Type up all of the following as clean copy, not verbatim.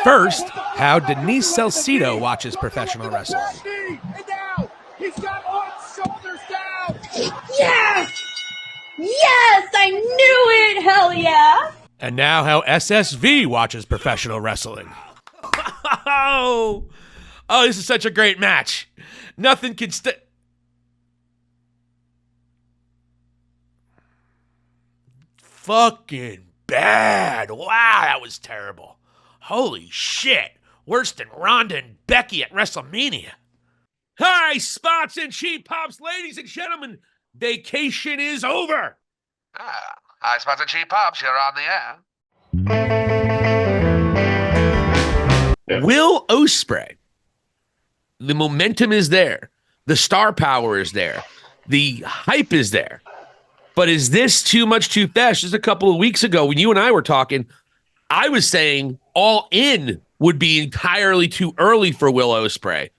first, how Denise Salcido watches professional wrestling. And now he's got arms, shoulders down. Yes! Yes! I knew it! Hell yeah! And now how SSV watches professional wrestling. Oh, this is such a great match. Nothing can fucking bad. Wow, that was terrible. Holy shit. Worse than Ronda and Becky at WrestleMania. Hi, spots and cheap pops, ladies and gentlemen. Vacation is over. Hi, spots and cheap pops. You're on the air. Will Ospreay. The momentum is there. The star power is there. The hype is there. But is this too much too fast? Just a couple of weeks ago when you and I were talking, I was saying All In would be entirely too early for Will Ospreay.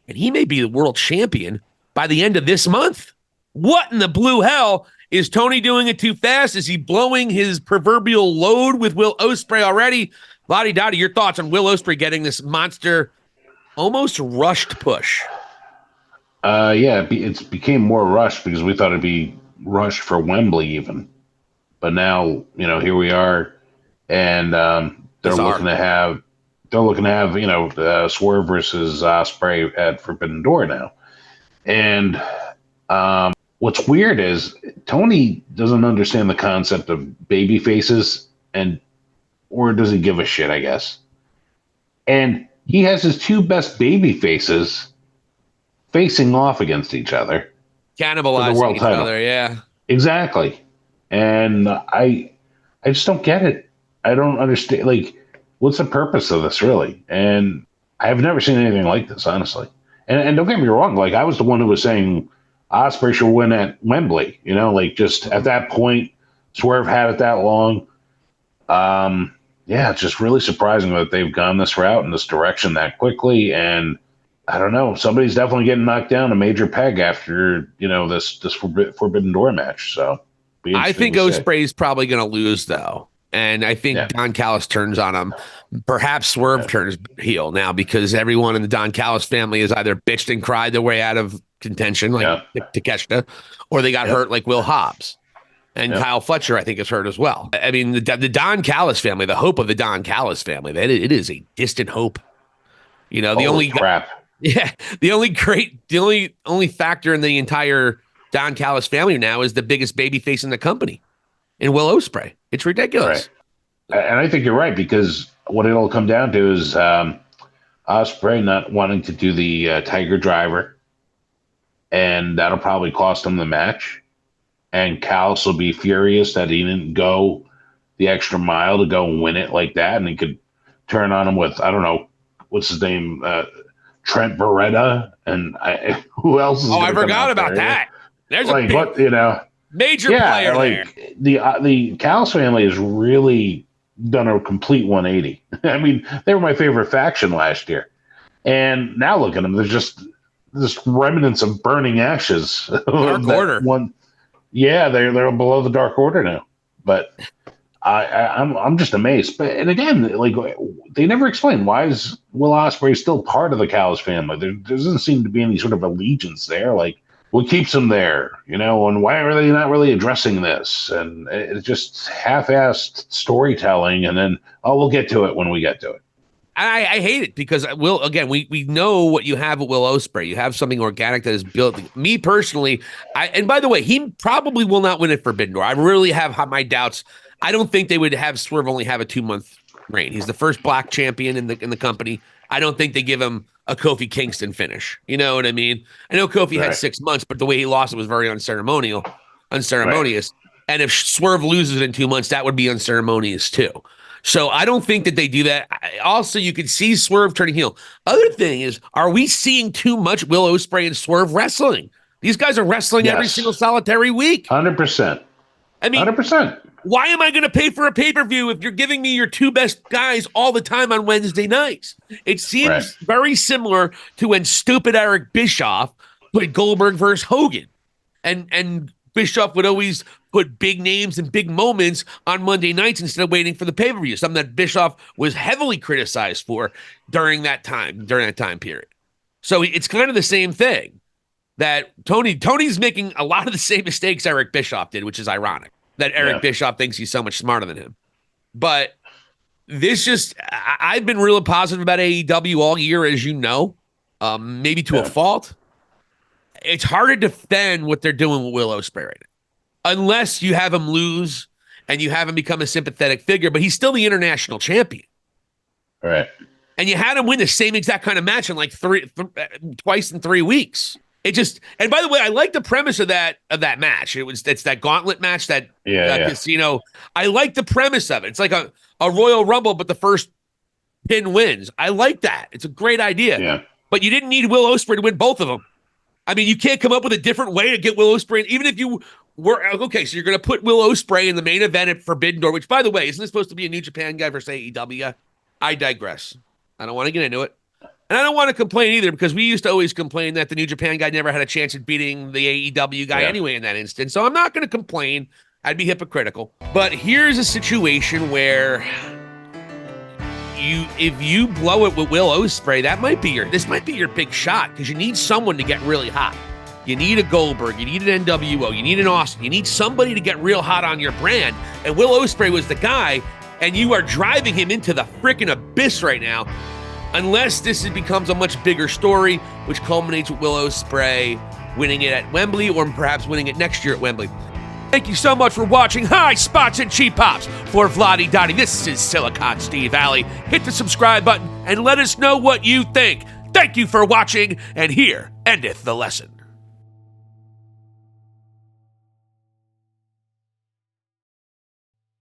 And he may be the world champion by the end of this month. What in the blue hell? Is Tony doing it too fast? Is he blowing his proverbial load with Will Ospreay already? Lottie Dottie, your thoughts on Will Ospreay getting this monster, almost rushed push? It's became more rushed because we thought it'd be rushed for Wembley even. But now, here we are, and they're looking to have Swerve versus Ospreay at Forbidden Door now. And what's weird is Tony doesn't understand the concept of baby faces, or does he give a shit, I guess. And he has his two best baby faces facing off against each other. Cannibalizing each other, yeah. Exactly. And I just don't get it. I don't understand. Like, what's the purpose of this, really? And I've never seen anything like this, honestly. And don't get me wrong. Like, I was the one who was saying Ospreay should win at Wembley. Just at that point, Swerve had it that long. It's just really surprising that they've gone this route in this direction that quickly. And I don't know. Somebody's definitely getting knocked down a major peg after, this Forbidden Door match. So I think Ospreay's probably going to lose, though. And I think Don Callis turns on him. Perhaps Swerve turns heel now because everyone in the Don Callis family has either bitched and cried their way out of contention, like Takeshita, or they got hurt like Will Hobbs. And Kyle Fletcher, I think, is hurt as well. I mean, the Don Callis family, the hope of the Don Callis family, it is a distant hope. The only crap. The only factor in the entire Don Callis family now is the biggest baby face in the company, in Will Ospreay. It's ridiculous. Right. And I think you're right, because what it'll come down to is Ospreay not wanting to do the Tiger Driver, and that'll probably cost him the match. And Callis will be furious that he didn't go the extra mile to go and win it like that, and he could turn on him with, I don't know, what's his name, Trent Beretta, and who else is I forgot about that. There's a major player there. The Callis family has really done a complete 180. I mean, they were my favorite faction last year. And now look at them. There's just this remnants of burning ashes. Dark Order. They're below the Dark Order now. But I'm just amazed. And again, like, they never explain, why is Will Ospreay still part of the Callis family? There doesn't seem to be any sort of allegiance there. Like, what keeps them there, and why are they not really addressing this? And it's just half-assed storytelling, and then, we'll get to it when we get to it. I hate it because we know what you have with Will Ospreay. You have something organic that is built. Me personally, and by the way, he probably will not win it for Forbidden Door. I really have my doubts. I don't think they would have Swerve only have a 2-month reign. He's the first black champion in the company. I don't think they give him a Kofi Kingston finish. You know what I mean? I know Kofi had 6 months, but the way he lost it was very unceremonious. Right. And if Swerve loses it in 2 months, that would be unceremonious too. So I don't think that they do that. Also, you can see Swerve turning heel. Other thing is, are we seeing too much Will Ospreay and Swerve wrestling? These guys are wrestling every single solitary week. 100%. I mean, 100%. Why am I going to pay for a pay-per-view if you're giving me your two best guys all the time on Wednesday nights? It seems very similar to when stupid Eric Bischoff played Goldberg versus Hogan. And Bischoff would always put big names and big moments on Monday nights instead of waiting for the pay-per-view, something that Bischoff was heavily criticized for during that time period. So it's kind of the same thing that Tony's making a lot of the same mistakes Eric Bischoff did, which is ironic that Eric Bischoff thinks he's so much smarter than him. But I've been really positive about AEW all year, as you know, maybe to a fault. It's hard to defend what they're doing with Will Ospreay right now, unless you have him lose and you have him become a sympathetic figure, but he's still the international champion. Right. And you had him win the same exact kind of match in like twice in 3 weeks. And by the way, I like the premise of that match. It's that gauntlet match, that casino. I like the premise of it. It's like a Royal Rumble, but the first pin wins. I like that. It's a great idea. Yeah. But you didn't need Will Ospreay to win both of them. I mean, you can't come up with a different way to get Will Ospreay. Even if you were, okay, so you're going to put Will Ospreay in the main event at Forbidden Door, which, by the way, isn't this supposed to be a New Japan guy versus AEW? I digress. I don't want to get into it. And I don't want to complain either, because we used to always complain that the New Japan guy never had a chance at beating the AEW guy anyway in that instance. So I'm not going to complain. I'd be hypocritical. But here's a situation where if you blow it with Will Ospreay, this might be your big shot, because you need someone to get really hot. You need a Goldberg, you need an NWO, you need an Austin, you need somebody to get real hot on your brand. And Will Ospreay was the guy, and you are driving him into the freaking abyss right now, unless this becomes a much bigger story, which culminates with Will Ospreay winning it at Wembley, or perhaps winning it next year at Wembley. Thank you so much for watching High Spots and Cheap Pops. For Vladi Dottie, this is Silicon Steve Alley. Hit the subscribe button and let us know what you think. Thank you for watching, and here endeth the lesson.